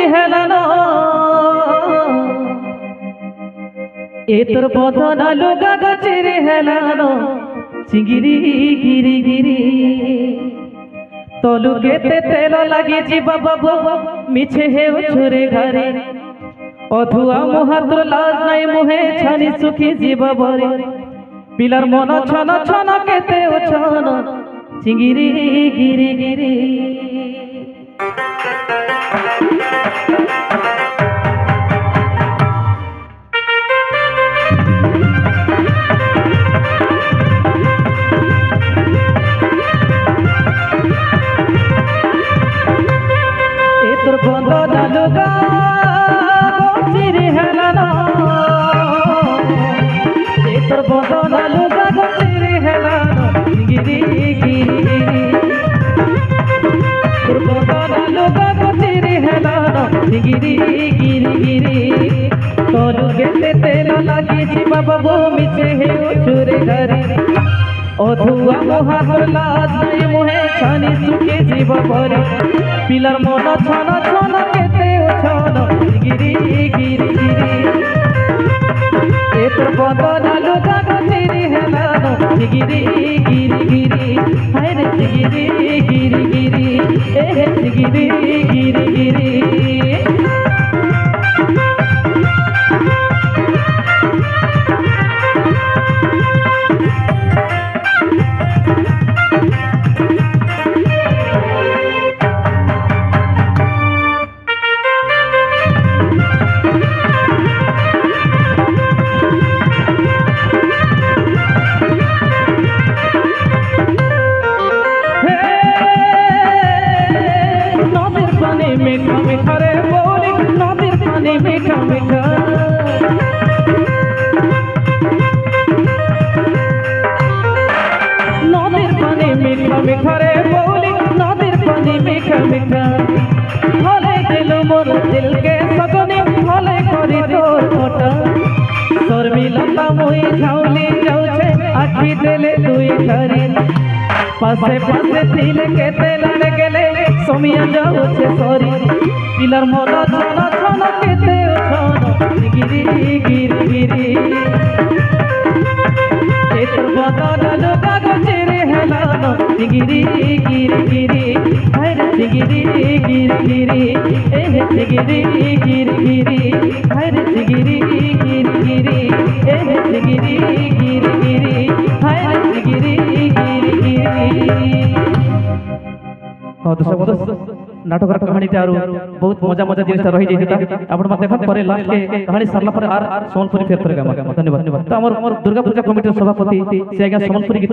चिरी हेलान ए तोर बदन लुगा गो चिरी हेलान चिंगिरी गिरी गिरी तलु केते तेल लगी जीवा बाबू मिछे हे छुरे घरे अधुआ मुहात लाज नाई मुहे छानी सुखी जीवा बरे पिलर मन छन छन केते छन चिंगिरी गिरी गिरी लुगा चिरी हेलान तोर बदन लुगा चिरी हेलान गिरी गिरी तोर बदन लुगा चिरी हेलान गिरी गिरी गिरी तोर गेते तेल लगी जीवा बाबू मिछे हे छुरे घरे अधुआ मुहात लाज नाई मुहे छानी सुखे जीवा बरे पिलर मन छन छन केते छन गिरी गिरी गिरी ए तोर बदन लुगा चिरी हेलान गिरी गिरी गिरी हाय रे गिरी गिरी गिरी ए गिरी गिरी गिरी मीठा मीठा रे बोली नदीर पानी मीठा मीठा नदीर पानी मीठा मीठा रे बोली नदीर पानी मीठा मीठा हले दिल मोर दिल के सजनी हले करी तोर फोटा तोर मिलता मुई झाउली जाउछे आखी देले दुई धरी पासे पासे तिले के तेलाने गेले सोमिया जाउछे सरी पिलर मन छन छन केते छन गिरी गिरी गिरी ए तोर बदन लुगा चिरी हेलान गिरी गिरी गिरी हाय रे गिरी गिरी गिरी ए गिरी गिरी गिरी हाय रे गिरी गिरी गिरी ए गिरी गिरी गिरी हाय रे गिरी गिरी गिरी। नाटक कहानी बहुत मजा मजा जिन रही जाता देखत पर लास्ट के कहानी सरला पर आर सोनपुरी फेर धन्यवाद। तो दुर्गा पूजा कमिटी सभापति से आज्ञा सोनपुरी गीत